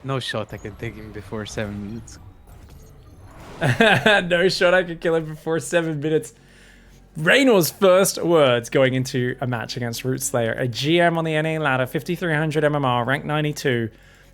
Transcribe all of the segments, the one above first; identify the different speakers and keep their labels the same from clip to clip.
Speaker 1: No shot I can take him before 7 minutes.
Speaker 2: No shot I could kill him before 7 minutes. Raynor's first words going into a match against Root Slayer, a GM on the NA ladder, 5300 MMR, rank 92,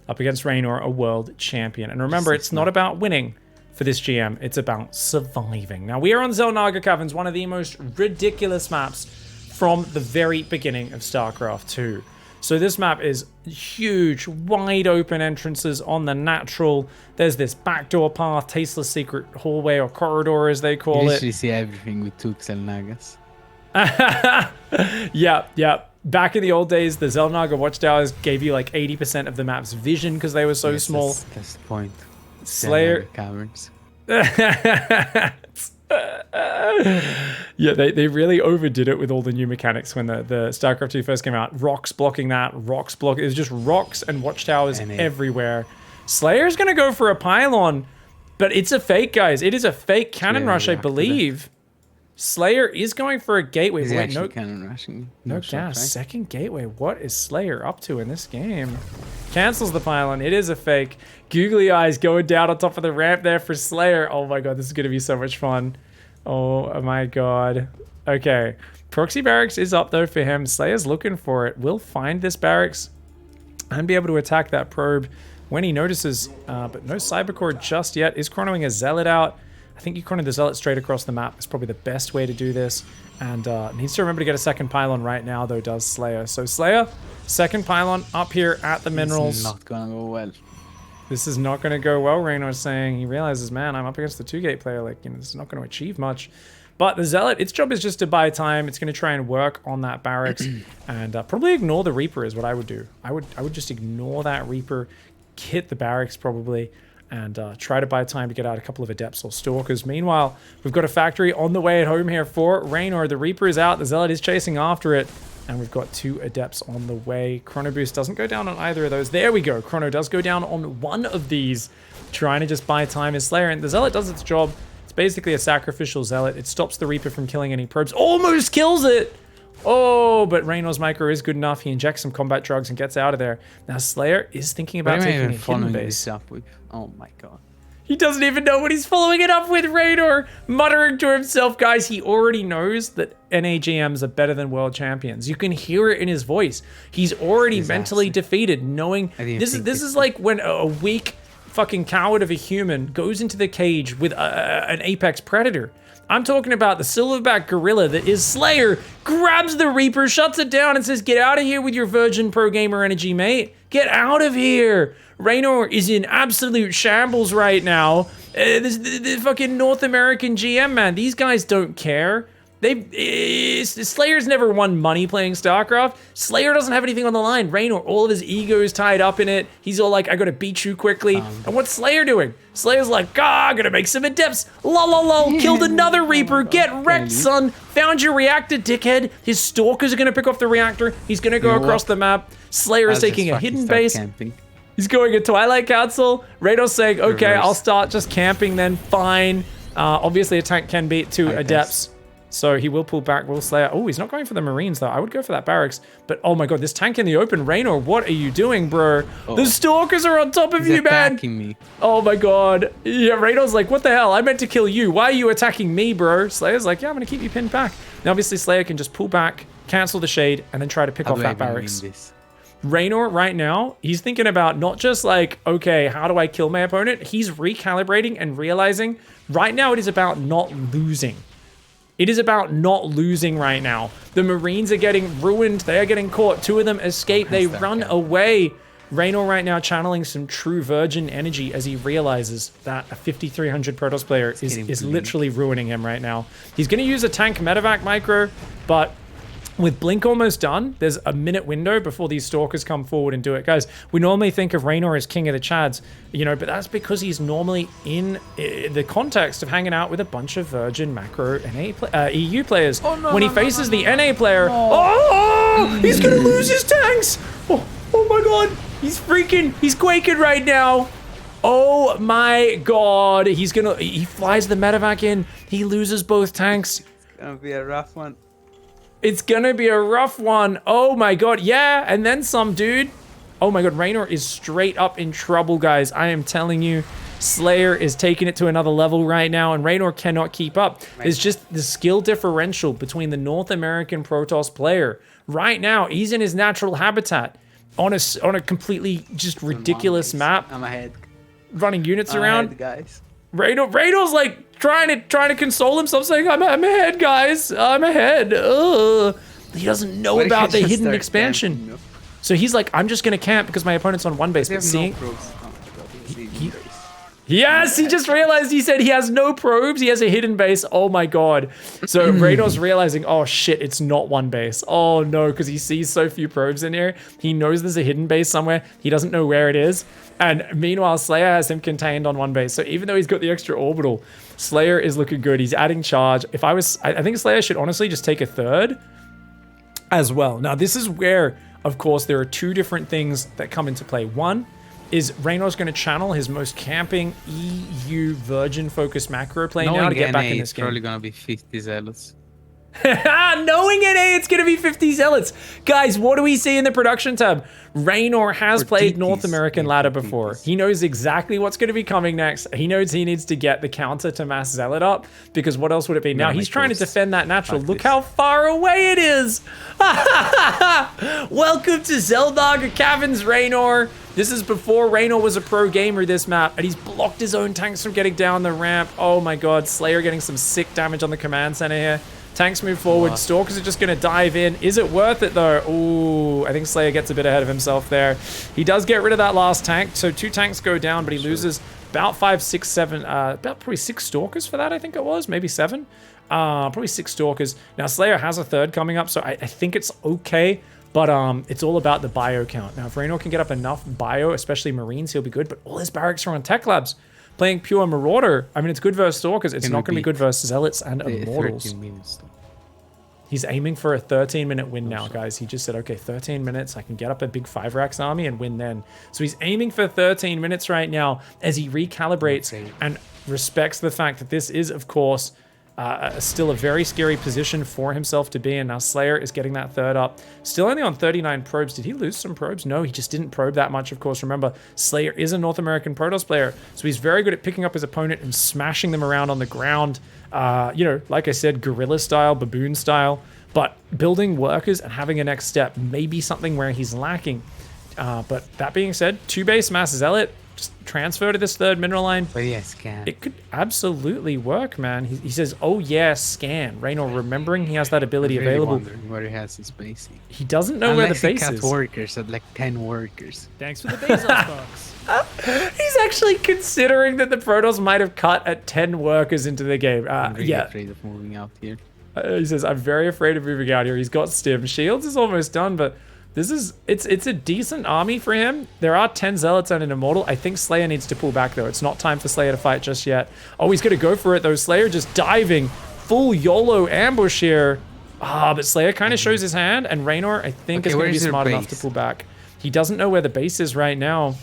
Speaker 2: up against Raynor, a world champion. And remember, it's not about winning for this GM, it's about surviving. Now, we are on Xel'Naga Caverns, one of the most ridiculous maps from the very beginning of StarCraft 2. So this map is huge, wide open entrances on the natural. There's this backdoor path, tasteless secret hallway or corridor as they
Speaker 1: You
Speaker 2: call it.
Speaker 1: literally see everything with two Xel'Nagas.
Speaker 2: Yeah. Back in the old days, the Xel'Naga Watchtowers gave you like 80% of the map's vision because they were so
Speaker 1: Yes,
Speaker 2: small.
Speaker 1: That's the point.
Speaker 2: Slayer.
Speaker 1: Xel'Naga Caverns.
Speaker 2: Yeah, they really overdid it with all the new mechanics when the StarCraft 2 first came out. Rocks blocking that, rocks block. It was just rocks and watchtowers everywhere. Slayer's going to go for a pylon, but it's a fake, guys. It is a fake cannon rush, I believe. Slayer is going for a gateway.
Speaker 1: Is he
Speaker 2: Wait,
Speaker 1: actually
Speaker 2: no,
Speaker 1: cannon rushing?
Speaker 2: no
Speaker 1: shot,
Speaker 2: gas.
Speaker 1: right?
Speaker 2: Second gateway. What is Slayer up to in this game? Cancels the pylon. It is a fake. Googly eyes going down on top of the ramp there for Slayer. Oh my god, this is going to be so much fun. Oh my god. Okay. Proxy barracks is up though for him. Slayer's looking for it. Will find this barracks and be able to attack that probe when he notices. But no Cybercore just yet. Is chronoing a Zealot out. I think you chrono the Zealot straight across the map. It's probably the best way to do this. And needs to remember to get a second pylon right now though, does Slayer. So Slayer, second pylon up here at the minerals.
Speaker 1: It's not gonna go well.
Speaker 2: This is not going to go well, Raynor's saying. He realizes, man, I'm up against the 2-gate player. Like, this is not going to achieve much. But the Zealot, its job is just to buy time. It's going to try and work on that barracks and probably ignore the Reaper is what I would do. I would just ignore that Reaper, hit the barracks probably, and try to buy time to get out a couple of Adepts or Stalkers. Meanwhile, we've got a factory on the way at home here for Raynor. The Reaper is out. The Zealot is chasing after it. And we've got 2 Adepts on the way. Chrono Boost doesn't go down on either of those. There we go. Chrono does go down on one of these. Trying to just buy time as Slayer. And the Zealot does its job. It's basically a sacrificial Zealot. It stops the Reaper from killing any probes. Almost kills it! Oh, but Raynor's micro is good enough. He injects some combat drugs and gets out of there. Now Slayer is thinking about taking a hidden base.
Speaker 1: This up with? Oh my god.
Speaker 2: He doesn't even know what he's following it up with, Raynor. Muttering to himself, guys, he already knows that NA GMs are better than world champions. You can hear it in his voice. He's already mentally defeated, knowing this is like when a weak fucking coward of a human goes into the cage with an apex predator. I'm talking about the silverback gorilla that is Slayer, grabs the Reaper, shuts it down, and says, get out of here with your virgin pro gamer energy, mate. Get out of here. Raynor is in absolute shambles right now. The fucking North American GM, man, these guys don't care. Slayer's never won money playing StarCraft. Slayer doesn't have anything on the line. Raynor, all of his ego is tied up in it. He's all like, I gotta beat you quickly. And what's Slayer doing? Slayer's like, I'm gonna make some Adepts. Lol, killed another Reaper. Get wrecked, son. Found your reactor, dickhead. His Stalkers are gonna pick off the reactor. He's gonna go across the map. Slayer is taking a hidden base.
Speaker 1: Camping.
Speaker 2: He's going a Twilight Council. Raynor's saying, okay, I'll start just camping then, fine. Obviously a tank can beat 2 Adepts. So he will pull back, will Slayer. Oh, he's not going for the Marines though. I would go for that barracks. But oh my god, this tank in the open. Raynor, what are you doing, bro? The Stalkers are on top of you, man.
Speaker 1: Attacking me.
Speaker 2: Oh my god. Yeah, Raynor's like, what the hell? I meant to kill you. Why are you attacking me, bro? Slayer's like, yeah, I'm gonna keep you pinned back. Now obviously Slayer can just pull back, cancel the shade, and then try to pick off that barracks. Raynor right now, he's thinking about not just like, okay, how do I kill my opponent? He's recalibrating and realizing right now it is about not losing. It is about not losing right now. The Marines are getting ruined. They are getting caught. 2 of them escape. They run away. Raynor right now channeling some true virgin energy as he realizes that a 5300 Protoss player is literally ruining him right now. He's going to use a tank medevac micro, but with Blink almost done, there's a minute window before these Stalkers come forward and do it. Guys, we normally think of Raynor as king of the Chads, but that's because he's normally in the context of hanging out with a bunch of virgin macro EU players. When he faces the NA player, he's gonna lose his tanks! Oh my god, he's quaking right now. Oh my god, he flies the medevac in, he loses both tanks.
Speaker 1: It's gonna be a rough one.
Speaker 2: It's gonna be a rough one. Oh my god, yeah, and then some, dude. Oh my god, Raynor is straight up in trouble, guys. I am telling you, Slayer is taking it to another level right now, and Raynor cannot keep up. It's just the skill differential between the North American Protoss player. Right now, he's in his natural habitat on a completely just ridiculous map.
Speaker 1: I'm ahead.
Speaker 2: Running units around.
Speaker 1: Ahead, guys.
Speaker 2: Raynor's like trying to console himself, saying, I'm ahead, guys. I'm ahead. Ugh. He doesn't know about the hidden expansion.
Speaker 1: Camping, no?
Speaker 2: So he's like, I'm just gonna camp because my opponent's on one base.
Speaker 1: They
Speaker 2: But
Speaker 1: have
Speaker 2: seeing,
Speaker 1: no probes. Oh my god, he's leaving base.
Speaker 2: yes, he just realized he said he has no probes. He has a hidden base. Oh my god. So Raynor's realizing, oh shit, it's not one base. Oh no, because he sees so few probes in here. He knows there's a hidden base somewhere. He doesn't know where it is. And meanwhile, Slayer has him contained on one base. So even though he's got the extra orbital, Slayer is looking good. He's adding charge. I think Slayer should honestly just take a third as well. Now, this is where, of course, there are two different things that come into play. One is Raynor's going to channel his most camping EU Virgin focused macro play now to get back in this game.
Speaker 1: It's probably gonna be 50 zealots.
Speaker 2: Knowing NA, it's going to be 50 zealots. Guys, what do we see in the production tab? Raynor has played North American ladder before. He knows exactly what's going to be coming next. He knows he needs to get the counter to mass zealot up, because what else would it be? Now he's trying to defend that natural. Look how far away it is. Welcome to Zeldar Caverns, Raynor. This is before Raynor was a pro gamer this map, and he's blocked his own tanks from getting down the ramp. Oh my god, Slayer getting some sick damage on the command center here. Tanks move forward. Stalkers are just going to dive in. Is it worth it, though? Ooh, I think Slayer gets a bit ahead of himself there. He does get rid of that last tank. So 2 tanks go down, but he loses about 5, 6, 7, about probably 6 Stalkers for that, I think it was. Maybe 7. Probably 6 Stalkers. Now, Slayer has a third coming up, so I think it's okay. But it's all about the bio count. Now, if Raynor can get up enough bio, especially Marines, he'll be good. But all his barracks are on Tech Labs. Playing pure Marauder, I mean, it's good versus Stalkers. It's not going to be good versus Zealots and Immortals. He's aiming for a 13-minute win now, guys. He just said, okay, 13 minutes. I can get up a big 5-racks army and win then. So he's aiming for 13 minutes right now as he recalibrates and respects the fact that this is, of course, still a very scary position for himself to be in. Now Slayer is getting that third up. Still only on 39 probes. Did he lose some probes? No, he just didn't probe that much, of course. Remember, Slayer is a North American Protoss player, so he's very good at picking up his opponent and smashing them around on the ground. You know, like I said, guerrilla style, baboon style. But building workers and having a next step may be something where he's lacking. But that being said, 2 base mass zealot, just transfer to this third mineral line.
Speaker 1: But yeah, scan.
Speaker 2: It could absolutely work, man. He says, oh yeah, scan. Raynor remembering he has that ability available.
Speaker 1: Wondering where he has his base.
Speaker 2: He doesn't know where the base is.
Speaker 1: Workers at like 10 workers.
Speaker 3: Thanks for the Bezos box.
Speaker 2: He's actually considering that the Protoss might have cut at 10 workers into the game.
Speaker 1: I'm really
Speaker 2: yeah.
Speaker 1: afraid of moving out here.
Speaker 2: He says, I'm very afraid of moving out here. He's got Stim. Shields is almost done, but this is, it's a decent army for him. There are 10 Zealots and an Immortal. I think Slayer needs to pull back, though. It's not time for Slayer to fight just yet. Oh, he's going to go for it, though. Slayer just diving. Full YOLO ambush here. But Slayer kind of shows his hand, and Raynor, I think, is going to be smart enough to pull back. He doesn't know where the base is right now.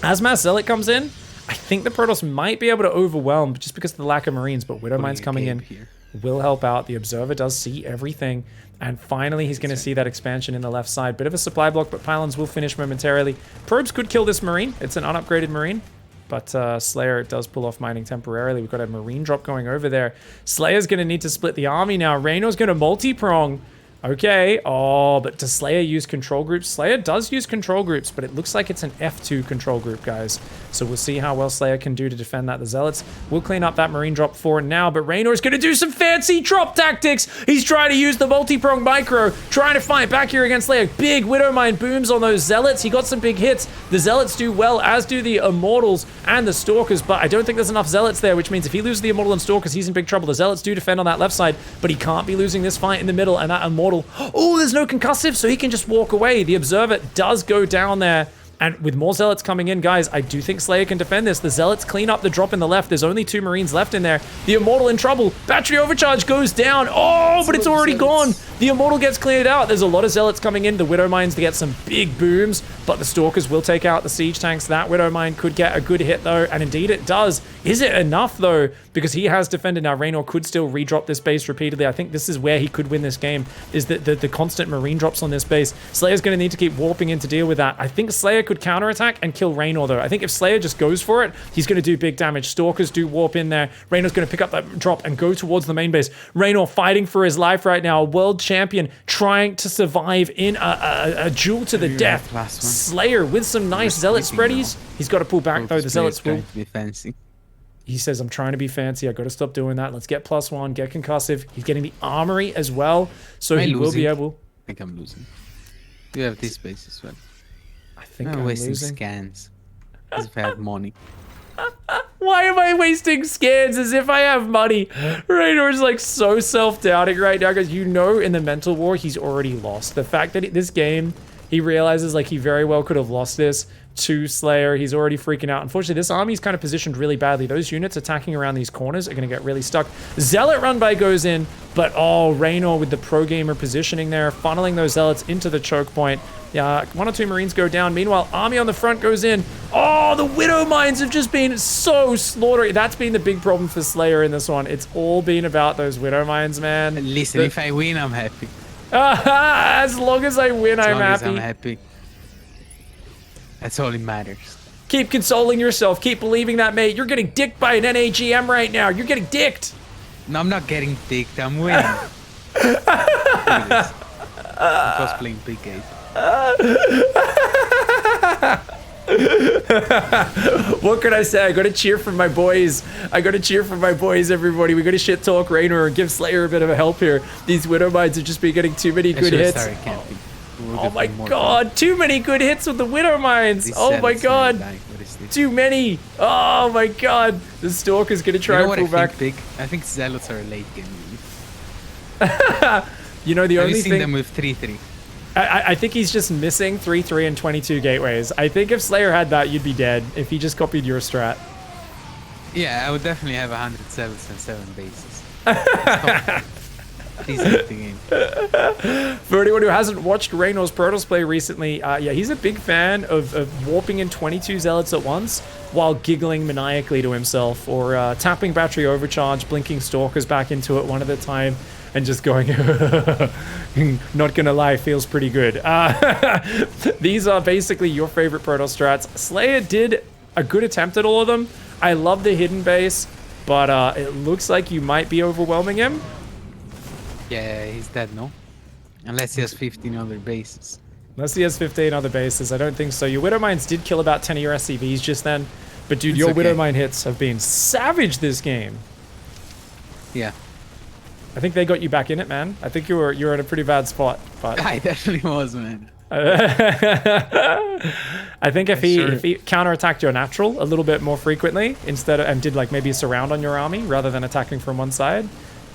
Speaker 2: As Mass Zealot comes in, I think the Protoss might be able to overwhelm just because of the lack of Marines, but Widowmine's coming in. Will help out. The Observer does see everything. And finally, he's going to see that expansion in the left side. Bit of a supply block, but pylons will finish momentarily. Probes could kill this Marine. It's an unupgraded Marine. But Slayer does pull off mining temporarily. We've got a Marine drop going over there. Slayer's going to need to split the army now. Raynor's going to multi-prong. Okay. Oh, but does Slayer use control groups? Slayer does use control groups, but it looks like it's an F2 control group, guys. So we'll see how well Slayer can do to defend that. The Zealots will clean up that Marine drop for now, but Raynor's going to do some fancy drop tactics. He's trying to use the multi-prong micro, trying to fight back here against Slayer. Big Widowmine booms on those Zealots. He got some big hits. The Zealots do well, as do the Immortals and the Stalkers, but I don't think there's enough Zealots there, which means if he loses the Immortal and Stalkers, he's in big trouble. The Zealots do defend on that left side, but he can't be losing this fight in the middle, and that Immortal, oh, there's no concussive, so he can just walk away. The Observer does go down there. And with more Zealots coming in, guys, I do think Slayer can defend this. The Zealots clean up the drop in the left. There's only 2 Marines left in there. The Immortal in trouble. Battery overcharge goes down. Oh, but it's already gone. The Immortal gets cleared out. There's a lot of Zealots coming in. The Widowmines to get some big booms. but the Stalkers will take out the siege tanks. That Widowmine could get a good hit though, and indeed it does. Is it enough though? Because he has defended. Now Raynor could still redrop this base repeatedly. I think this is where he could win this game, is that the constant marine drops on this base. Slayer's going to need to keep warping in to deal with that. I think Slayer could counterattack and kill Raynor though. I think if Slayer just goes for it, he's going to do big damage. Stalkers do warp in there. Raynor's going to pick up that drop and go towards the main base. Raynor fighting for his life right now. A world champion trying to survive in a duel to the death. Slayer with some nice Zealot spreadies. He's got to pull back though. The Zealots will
Speaker 1: be fancy.
Speaker 2: He says, I'm trying to be fancy. I got to stop doing that. Let's get +1, get concussive. He's getting the armory as well, so he will be able.
Speaker 1: I think I'm losing. You have this base as well.
Speaker 2: I think
Speaker 1: I'm wasting
Speaker 2: losing.
Speaker 1: scans. As if I have money.
Speaker 2: Why am I wasting scans as if I have money? Raynor's like so self-doubting right now because you know in the mental war he's already lost. The fact that this game, he realizes like he very well could have lost this to Slayer. He's already freaking out. Unfortunately, this army's kind of positioned really badly. Those units attacking around these corners are going to get really stuck. Zealot run by goes in, but oh, Raynor with the pro gamer positioning there, funneling those Zealots into the choke point. Yeah, 1 or 2 Marines go down. Meanwhile, army on the front goes in. Oh, the Widow Mines have just been so slaughtered. That's been the big problem for Slayer in this one. It's all been about those Widow Mines, man.
Speaker 1: Listen, if I win, I'm happy.
Speaker 2: As long as I win, I'm happy.
Speaker 1: I'm happy. That's all that matters.
Speaker 2: Keep consoling yourself. Keep believing that, mate. You're getting dicked by an NAGM right now. You're getting dicked.
Speaker 1: No, I'm not getting dicked. I'm winning. Look at this. I'm cosplaying Big Ape.
Speaker 2: What can I say? I gotta cheer for my boys. I gotta cheer for my boys, everybody. We gotta shit talk Raynor and give Slayer a bit of a help here. These Widow Mines have just been getting too many good hits. Oh my god, too many good hits with the Widow Mines. Oh my god. Too many. Oh my god. The Stalker's gonna try and pull back.
Speaker 1: I think Zealots are late game.
Speaker 2: You know, the only thing. Have you
Speaker 1: seen them with 3-3?
Speaker 2: I think he's just missing 3-3 and 22 gateways. I think if Slayer had that, you'd be dead if he just copied your strat.
Speaker 1: Yeah, I would definitely have 107 and 7 bases. Please hit the game.
Speaker 2: For anyone who hasn't watched Raynor's Protoss play recently, yeah, he's a big fan of warping in 22 Zealots at once while giggling maniacally to himself, or tapping battery overcharge, blinking Stalkers back into it one at a time, and just going, not gonna lie, feels pretty good. These are basically your favorite Protoss strats. Slayer did a good attempt at all of them. I love the hidden base, but it looks like you might be overwhelming him.
Speaker 1: Yeah, he's dead, no? Unless he has 15 other bases.
Speaker 2: Unless he has 15 other bases, I don't think so. Your Widow Mines did kill about 10 of your SCVs just then. But dude, your Widow Mine hits have been savage this game.
Speaker 1: Yeah.
Speaker 2: I think they got you back in it, man. I think you're in a pretty bad spot. But
Speaker 1: I definitely was, man.
Speaker 2: I think if he counterattacked your natural a little bit more frequently instead of, and did like maybe a surround on your army rather than attacking from one side,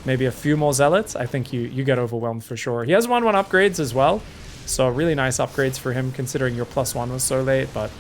Speaker 2: maybe a few more Zealots, I think you get overwhelmed for sure. He has 1/1 upgrades as well, so really nice upgrades for him considering your +1 was so late, but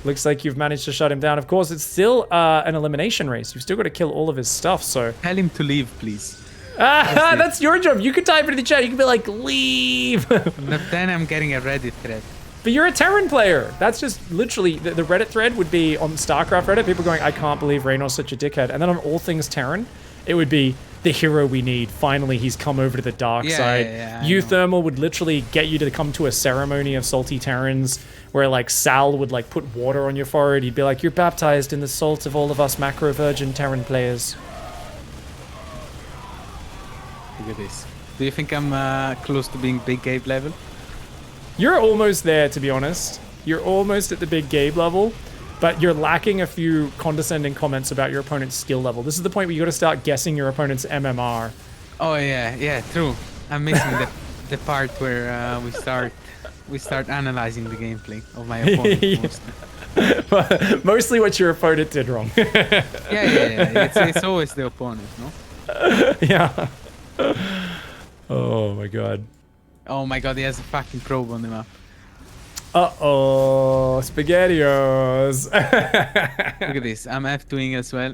Speaker 2: looks like you've managed to shut him down. Of course, it's still an elimination race. You've still got to kill all of his stuff, so...
Speaker 1: Tell him to leave, please.
Speaker 2: That's your job. You can type it in the chat. You can be like, leave.
Speaker 1: But then I'm getting a Reddit thread.
Speaker 2: But you're a Terran player. That's just literally, the Reddit thread would be on StarCraft Reddit, people going, I can't believe Raynor's such a dickhead. And then on all things Terran, it would be the hero we need. Finally, he's come over to the dark side. Euthermal would literally get you to come to a ceremony of salty Terrans where like Sal would like put water on your forehead. He'd be like, you're baptized in the salt of all of us macro virgin Terran players.
Speaker 1: Look at this. Do you think I'm close to being Big Gabe level?
Speaker 2: You're almost there, to be honest. You're almost at the Big Gabe level, but you're lacking a few condescending comments about your opponent's skill level. This is the point where you got to start guessing your opponent's MMR.
Speaker 1: Oh yeah, true. I'm missing the part where we start analyzing the gameplay of my opponent.
Speaker 2: Mostly what your opponent did wrong.
Speaker 1: yeah. It's always the opponent, no?
Speaker 2: Yeah. Oh my god.
Speaker 1: Oh my god, he has a fucking probe on the map.
Speaker 2: Uh-oh, SpaghettiOs.
Speaker 1: Look at this, I'm F2ing as well.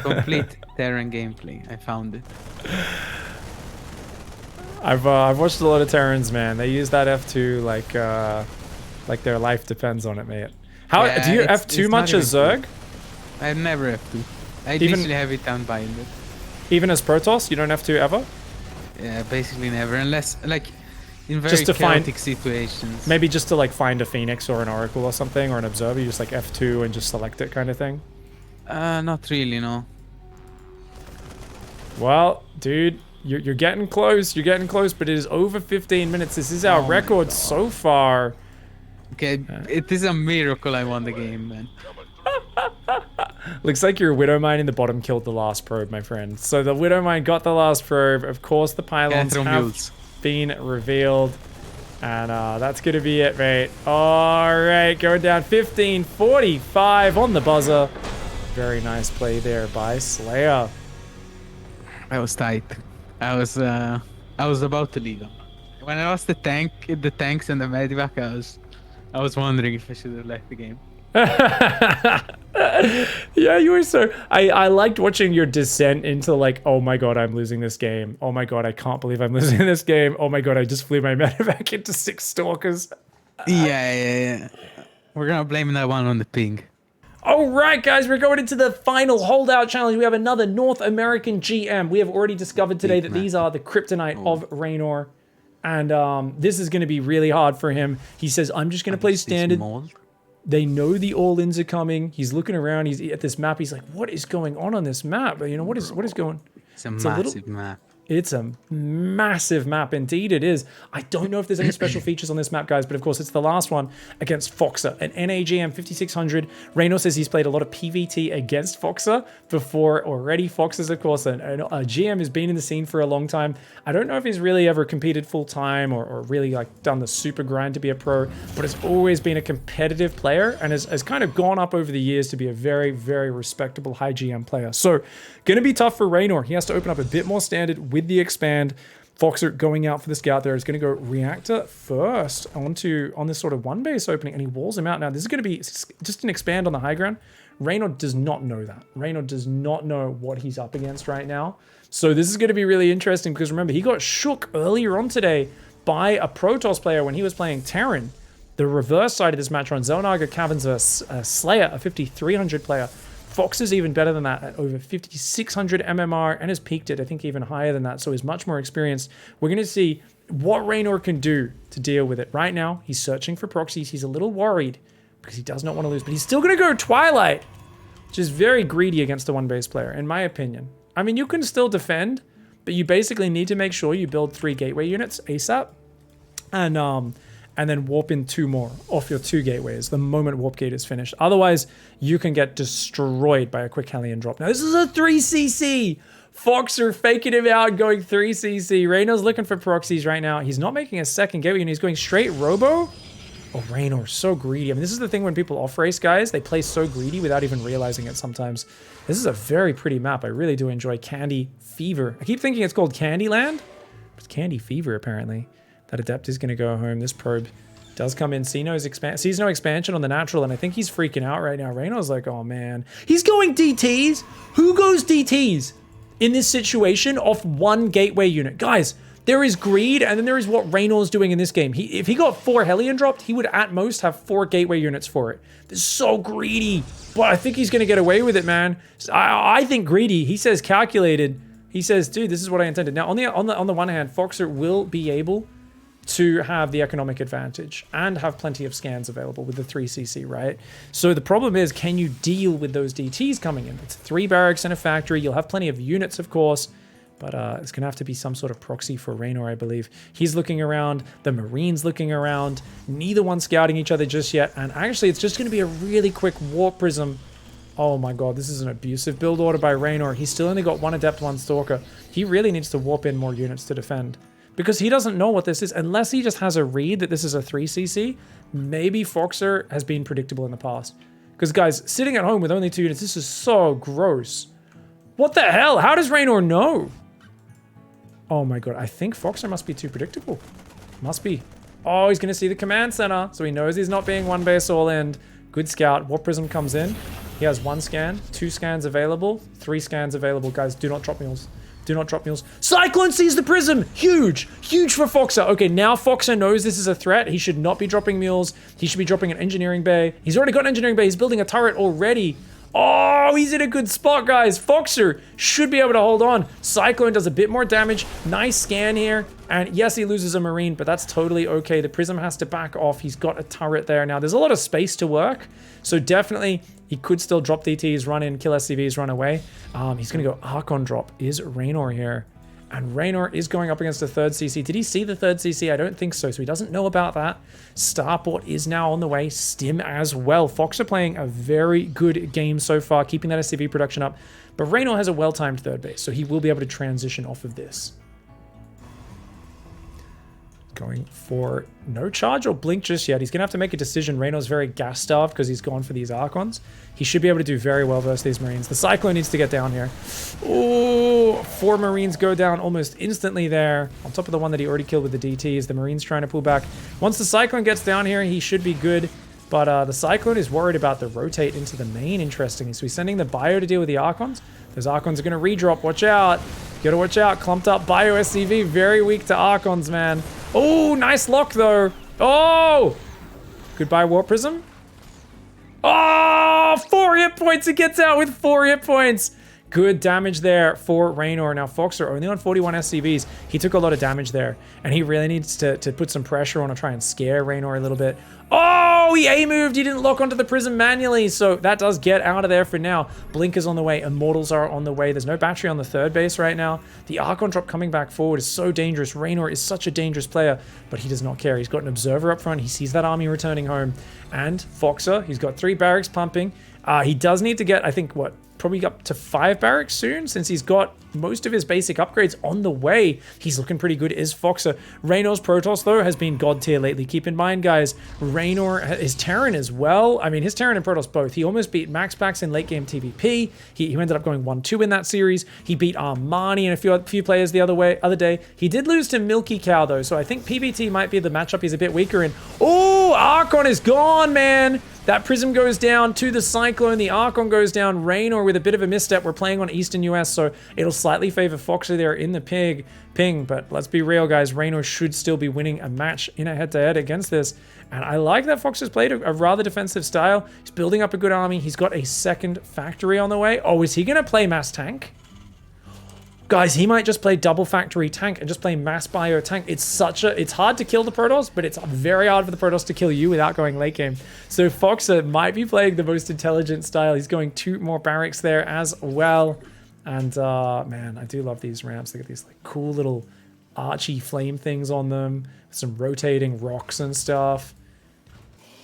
Speaker 1: Complete Terran gameplay, I found it.
Speaker 2: I've watched a lot of Terrans, man. They use that F2 like like their life depends on it, mate. How
Speaker 1: Yeah,
Speaker 2: do you
Speaker 1: it's-
Speaker 2: F2
Speaker 1: it's
Speaker 2: much
Speaker 1: not
Speaker 2: as
Speaker 1: even
Speaker 2: Zerg?
Speaker 1: I never have to. I
Speaker 2: Even-
Speaker 1: usually have it down binded.
Speaker 2: Even as Protoss, you don't have to ever?
Speaker 1: Yeah, basically never, unless like in very
Speaker 2: Just to find-
Speaker 1: chaotic situations.
Speaker 2: Maybe just to like find a Phoenix or an Oracle or something, or an Observer, you just like F2 and just select it kind of thing?
Speaker 1: Not really, no.
Speaker 2: Well, dude, you're getting close. You're getting close, but it is over 15 minutes. This is our
Speaker 1: Oh my
Speaker 2: record
Speaker 1: God.
Speaker 2: so far.
Speaker 1: Okay, it is a miracle I won the game, man.
Speaker 2: Looks like your Widowmine in the bottom killed the last probe, my friend. So the Widowmine got the last probe. Of course, the pylons
Speaker 1: throw
Speaker 2: have
Speaker 1: mules.
Speaker 2: been revealed. And that's going to be it, mate. All right, going down 15:45 on the buzzer. Very nice play there by Slayer.
Speaker 1: I was tight. I was about to leave them. When I lost the tanks and the medivac, I was wondering if I should have left the game.
Speaker 2: Yeah, you were so... I liked watching your descent into like, oh my god, I'm losing this game. Oh my god, I can't believe I'm losing this game. Oh my god, I just flew my medevac into 6 stalkers.
Speaker 1: Yeah. We're gonna blame that one on the ping.
Speaker 2: All right, guys, we're going into the final holdout challenge. We have another North American GM. We have already discovered today that these are the kryptonite of Raynor. And this is going to be really hard for him. He says, I'm just going to play standard. They know the all-ins are coming. He's looking around. He's at this map. He's like, what is going on this map? You know, what is going...
Speaker 1: It's a massive map.
Speaker 2: It's a massive map. Indeed it is. I don't know if there's any special features on this map, guys, but of course it's the last one against Foxer, an NAGM 5600. Reyno says he's played a lot of PvT against Foxer before already. Foxer's, of course, a GM has been in the scene for a long time. I don't know if he's really ever competed full-time or really like done the super grind to be a pro, but has always been a competitive player and has kind of gone up over the years to be a very, very respectable high GM player. So, going to be tough for Raynor. He has to open up a bit more standard with the expand. Foxer going out for the scout there is going to go reactor first on this sort of one base opening, and he walls him out. Now this is going to be just an expand on the high ground. Raynor does not know that. Raynor does not know what he's up against right now. So this is going to be really interesting because remember, he got shook earlier on today by a Protoss player when he was playing Terran. The reverse side of this match on Xel'Naga Caverns vs Slayer, a 5300 player. Fox is even better than that at over 5600 MMR and has peaked it, I think, even higher than that, so he's much more experienced. We're going to see what Raynor can do to deal with it. Right now, he's searching for proxies. He's a little worried because he does not want to lose, but he's still going to go Twilight, which is very greedy against a one-base player, in my opinion. I mean, you can still defend, but you basically need to make sure you build 3 gateway units ASAP, and then warp in 2 more off your 2 gateways the moment warp gate is finished. Otherwise, you can get destroyed by a quick Hellion drop. Now, this is a 3cc. Foxer faking him out, going 3cc. Reynor's looking for proxies right now. He's not making a second gateway, and he's going straight Robo. Oh, Raynor, so greedy. I mean, this is the thing when people off-race, guys. They play so greedy without even realizing it sometimes. This is a very pretty map. I really do enjoy Candy Fever. I keep thinking it's called Candyland, but it's Candy Fever, apparently. That Adept is going to go home. This probe does come in. Sees no expansion on the natural, and I think he's freaking out right now. Reynor's like, oh, man. He's going DTs. Who goes DTs in this situation off 1 gateway unit? Guys, there is greed, and then there is what Reynor's doing in this game. If he got 4 Hellion dropped, he would at most have 4 gateway units for it. This is so greedy, but I think he's going to get away with it, man. I think greedy. He says calculated. He says, dude, this is what I intended. Now, on the one hand, Foxer will be able to have the economic advantage and have plenty of scans available with the 3cc, right? So the problem is, can you deal with those DTs coming in? It's 3 barracks and a factory. You'll have plenty of units, of course, but it's going to have to be some sort of proxy for Raynor, I believe. He's looking around. The Marine's looking around. Neither one scouting each other just yet. And actually, it's just going to be a really quick Warp Prism. Oh my god, this is an abusive build order by Raynor. He's still only got 1 Adept, 1 Stalker. He really needs to warp in more units to defend, because he doesn't know what this is. Unless he just has a read that this is a 3cc, maybe Foxer has been predictable in the past. Because guys, sitting at home with only 2 units, this is so gross. What the hell? How does Raynor know? Oh my god, I think Foxer must be too predictable. Must be. Oh, he's going to see the command center, so he knows he's not being 1 base all in. Good scout. Warp Prism comes in. He has 1 scan, 2 scans available, 3 scans available. Guys, do not drop mules. Do not drop mules. Cyclone sees the prism. Huge. Huge for Foxer. Okay, now Foxer knows this is a threat. He should not be dropping mules. He should be dropping an engineering bay. He's already got an engineering bay. He's building a turret already. Oh, he's in a good spot, guys. Foxer should be able to hold on. Cyclone does a bit more damage. Nice scan here. And yes, he loses a Marine, but that's totally okay. The Prism has to back off. He's got a turret there. Now, there's a lot of space to work. So definitely, he could still drop DTs, run in, kill SCVs, run away. He's going to go Archon drop. Is Raynor here? And Raynor is going up against the third CC. Did he see the third CC? I don't think so. So he doesn't know about that. Starport is now on the way. Stim as well. Fox are playing a very good game so far, keeping that SCV production up. But Raynor has a well-timed third base, so he will be able to transition off of this. Going for no charge or blink just yet. He's going to have to make a decision. Raynor's very gas-starved because he's gone for these Archons. He should be able to do very well versus these Marines. The Cyclone needs to get down here. Oh, 4 Marines go down almost instantly there. On top of the one that he already killed with the DTs. The Marines trying to pull back. Once the Cyclone gets down here, he should be good. But the Cyclone is worried about the rotate into the main, interestingly. So he's sending the Bio to deal with the Archons. Those Archons are going to redrop. Watch out. You gotta watch out. Clumped up Bio SCV. Very weak to Archons, man. Oh, nice lock, though. Oh! Goodbye, Warp Prism. Oh! 4 hit points. It gets out with 4 hit points. Good damage there for Raynor. Now, Foxer only on 41 SCVs. He took a lot of damage there, and he really needs to put some pressure on to try and scare Raynor a little bit. Oh, he A-moved. He didn't lock onto the prism manually, so that does get out of there for now. Blinkers on the way. Immortals are on the way. There's no battery on the third base right now. The Archon drop coming back forward is so dangerous. Raynor is such a dangerous player, but he does not care. He's got an observer up front. He sees that army returning home. And Foxer, he's got 3 barracks pumping. He does need to get, I think, what, probably up to 5 barracks soon, since he's got most of his basic upgrades on the way. He's looking pretty good, is Foxer. Raynor's Protoss, though, has been god tier lately. Keep in mind, guys, Raynor, his Terran as well. I mean, his Terran and Protoss both. He almost beat Max Pax in late game TVP. He ended up going 1-2 in that series. He beat Armani and a few players the other day. He did lose to Milky Cow, though, so I think PBT might be the matchup he's a bit weaker in. Oh, Archon is gone, man. That Prism goes down to the Cyclone. The Archon goes down. Raynor with a bit of a misstep. We're playing on Eastern US, so it'll slightly favor Foxer there in the ping. But let's be real, guys. Raynor should still be winning a match in a head-to-head against this. And I like that Foxer's played a rather defensive style. He's building up a good army. He's got a second factory on the way. Oh, is he going to play mass tank? Guys, he might just play double factory tank and just play mass bio tank. It's hard to kill the Protoss, but it's very hard for the Protoss to kill you without going late game. So Foxer might be playing the most intelligent style. He's going 2 more barracks there as well. And man, I do love these ramps. They got these like cool little archy flame things on them. Some rotating rocks and stuff.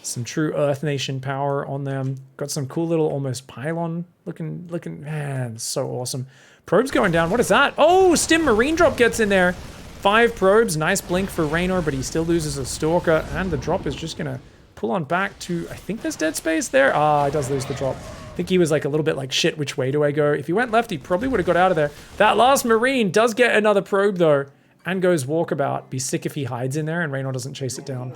Speaker 2: Some true Earth Nation power on them. Got some cool little almost pylon looking, man, so awesome. Probes going down. What is that? Oh, Stim Marine drop gets in there. 5 probes. Nice blink for Raynor, but he still loses a Stalker. And the drop is just going to pull on back to, I think there's dead space there. Ah, he does lose the drop. I think he was like a little bit like, shit, which way do I go? If he went left, he probably would have got out of there. That last Marine does get another probe, though, and goes walkabout. Be sick if he hides in there and Raynor doesn't chase it down.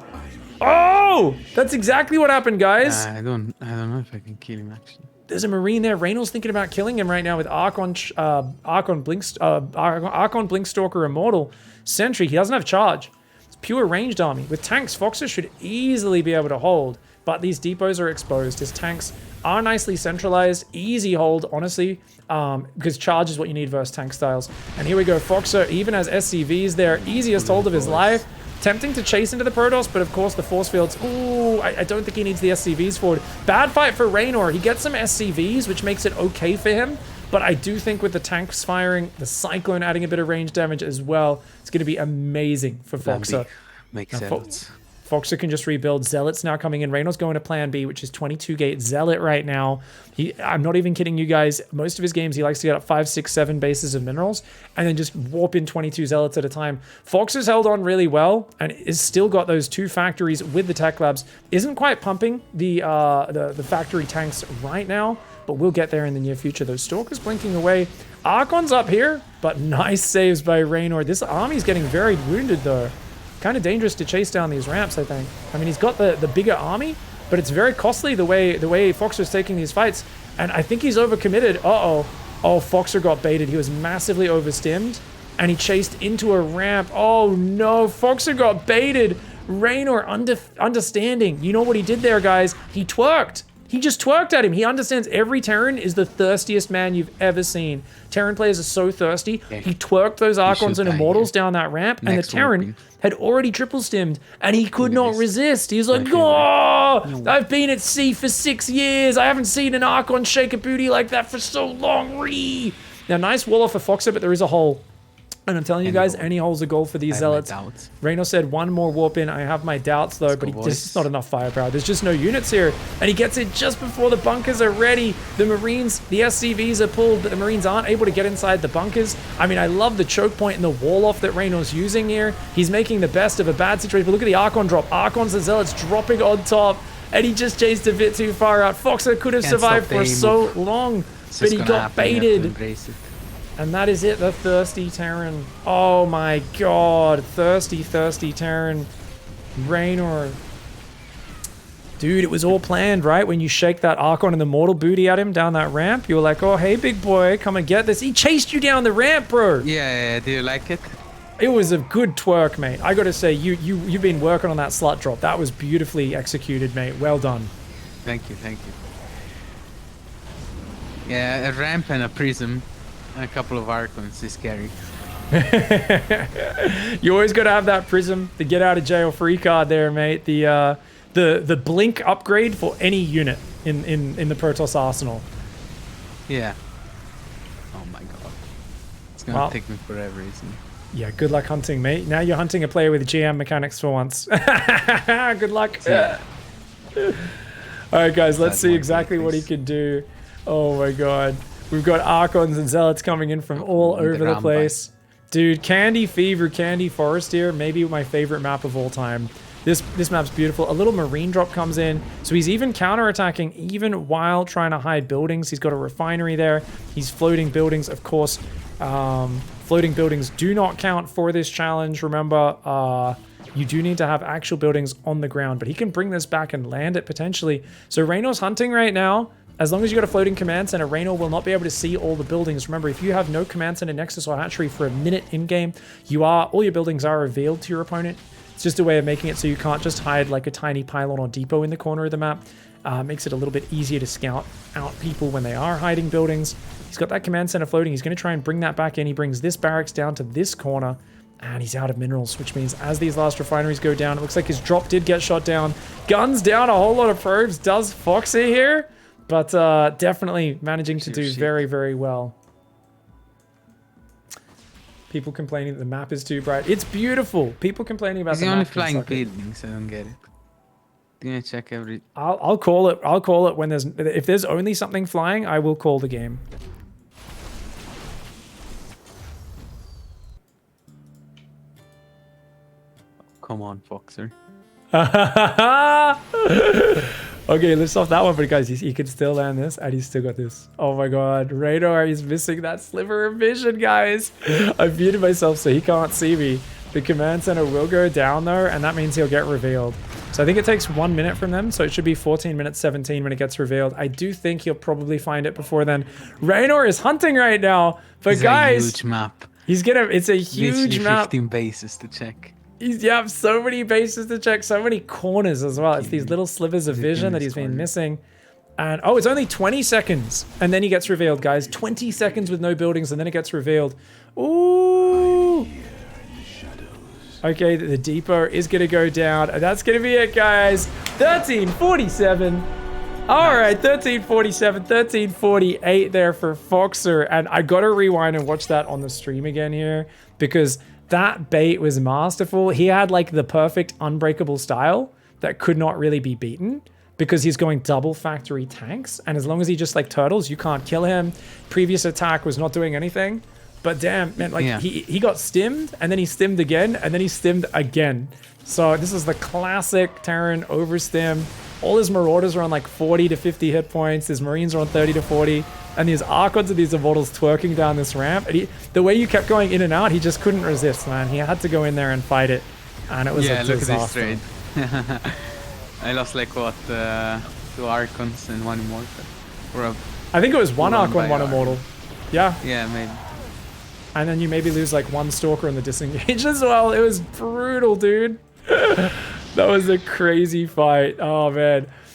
Speaker 2: Oh! That's exactly what happened, guys.
Speaker 1: I don't know if I can kill him, actually.
Speaker 2: There's a Marine there. Reynor's thinking about killing him right now with Archon Blinkstalker Immortal Sentry. He doesn't have charge. It's pure ranged army. With tanks, Foxer should easily be able to hold, but these depots are exposed. His tanks are nicely centralized. Easy hold, honestly, because charge is what you need versus tank styles. And here we go. Foxer even has SCVs there. Easiest hold of his life. Tempting to chase into the Protoss, but of course the force fields. Ooh, I don't think he needs the SCVs forward. Bad fight for Raynor. He gets some SCVs, which makes it okay for him. But I do think with the tanks firing, the Cyclone adding a bit of range damage as well, it's going to be amazing for Foxer.
Speaker 1: Makes sense.
Speaker 2: Foxer can just rebuild. Zealot's now coming in. Reynor's going to plan B, which is 22 gate Zealot right now. I'm not even kidding you guys. Most of his games, he likes to get up 5, 6, 7 bases of minerals and then just warp in 22 Zealots at a time. Foxer's held on really well and is still got those 2 factories with the tech labs. Isn't quite pumping the factory tanks right now, but we'll get there in the near future. Those Stalkers blinking away. Archon's up here, but nice saves by Raynor. This army's getting very wounded, though. Kind of dangerous to chase down these ramps, I think. I mean, he's got the bigger army, but it's very costly the way Foxer's taking these fights. And I think he's overcommitted. Uh-oh. Oh, Foxer got baited. He was massively overstimmed, and he chased into a ramp. Oh no, Foxer got baited. Raynor understanding. You know what he did there, guys? He twerked. He just twerked at him. He understands every Terran is the thirstiest man you've ever seen. Terran players are so thirsty.
Speaker 1: Yeah,
Speaker 2: he twerked those Archons and Immortals down that ramp, and the Terran
Speaker 1: warping.
Speaker 2: had already triple stimmed, and he could not resist. He was like,
Speaker 1: Okay.
Speaker 2: oh, I've been at sea for 6 years. I haven't seen an Archon shake a booty like that for so long. Ree. Now, nice wall off of Foxer, but there is a hole. And I'm telling you guys, any hole's a goal for these Zealots. Reyno said one more warp in. I have my doubts though, but there's just not enough firepower. There's just no units here. And he gets it just before the bunkers are ready. The Marines, the SCVs are pulled, but the Marines aren't able to get inside the bunkers. I mean, I love the choke point and the wall off that Reyno's using here. He's making the best of a bad situation. But look at the Archon drop. Archons and Zealots dropping on top. And he just chased a bit too far out. Foxer could have survived for so long, but he got baited. And that is it, the thirsty Terran. Oh my god, thirsty Terran. Raynor. Dude, it was all planned, right? When you shake that Archon and the Mortal booty at him down that ramp, you were like, oh, hey, big boy, come and get this. He chased you down the ramp, bro.
Speaker 1: Yeah, do you like it?
Speaker 2: It was a good twerk, mate. I gotta say, you've been working on that slut drop. That was beautifully executed, mate. Well done.
Speaker 1: Thank you. Yeah, a ramp and a prism. And a couple of Archons is scary.
Speaker 2: You always got to have that prism, the get out of jail free card there, mate. The blink upgrade for any unit in the Protoss arsenal.
Speaker 1: Yeah. Oh my god. It's gonna take me forever, isn't it?
Speaker 2: Yeah, good luck hunting, mate. Now you're hunting a player with GM mechanics for once. Good luck.
Speaker 1: Yeah.
Speaker 2: Alright guys, let's see exactly what he can do. Oh my god. We've got Archons and Zealots coming in from all over the place. Dude, Candy Fever, Candy Forest here, maybe my favorite map of all time. This map's beautiful. A little marine drop comes in, so he's even counterattacking even while trying to hide buildings. He's got a refinery there. He's floating buildings, of course. Floating buildings do not count for this challenge. Remember, you do need to have actual buildings on the ground, but he can bring this back and land it potentially. So Reyno's hunting right now. As long as you got a floating command center, Reyno will not be able to see all the buildings. Remember, if you have no command center, Nexus, or Hatchery for a minute in-game, all your buildings are revealed to your opponent. It's just a way of making it so you can't just hide like a tiny pylon or depot in the corner of the map. Makes it a little bit easier to scout out people when they are hiding buildings. He's got that command center floating. He's going to try and bring that back in. He brings this barracks down to this corner, and he's out of minerals, which means as these last refineries go down, it looks like his drop did get shot down. Guns down, a whole lot of probes. Does Foxy here? But definitely managing to do very, very well. People complaining that the map is too bright. It's beautiful. People complaining about the map.
Speaker 1: He's only flying buildings. I don't get it. Do you check every?
Speaker 2: I'll call it. I'll call it when if there's only something flying. I will call the game.
Speaker 1: Come on, Foxer.
Speaker 2: Okay, let's off that one, but guys, he can still land this, and he's still got this. Oh my god, Radar is missing that sliver of vision, guys. I've muted myself so he can't see me. The command center will go down though, and that means he'll get revealed. So I think it takes 1 minute from them, so it should be 14 minutes 17 when it gets revealed. I do think he'll probably find it before then. Raynor is hunting right now, but
Speaker 1: it's
Speaker 2: guys,
Speaker 1: a huge map.
Speaker 2: It's a huge
Speaker 1: literally
Speaker 2: map.
Speaker 1: 15 bases to check.
Speaker 2: You have so many bases to check, so many corners as well. It's these little slivers of vision that he's been missing. And oh, it's only 20 seconds. And then he gets revealed, guys. 20 seconds with no buildings, and then it gets revealed. Ooh. Okay, the depot is going to go down. And that's going to be it, guys. 1347. All right, 1347, 1348 there for Foxer. And I got to rewind and watch that on the stream again here, because that bait was masterful. He had like the perfect unbreakable style that could not really be beaten because he's going double factory tanks. And as long as he just like turtles, you can't kill him. Previous attack was not doing anything. But damn, man, like he got stimmed and then he stimmed again and then he stimmed again. So this is the classic Terran overstim. All his Marauders are on like 40 to 50 hit points. His Marines are on 30 to 40. And these Archons and these Immortals twerking down this ramp. And the way you kept going in and out, he just couldn't resist, man. He had to go in there and fight it. And it was a disaster.
Speaker 1: Look at this trade. I lost like what, 2 Archons and 1 Immortal. Or
Speaker 2: I think it was 1 Archon, 1 Immortal. Yeah.
Speaker 1: Yeah, maybe.
Speaker 2: And then you maybe lose like one stalker in the disengage as well. It was brutal, dude. That was a crazy fight. Oh man.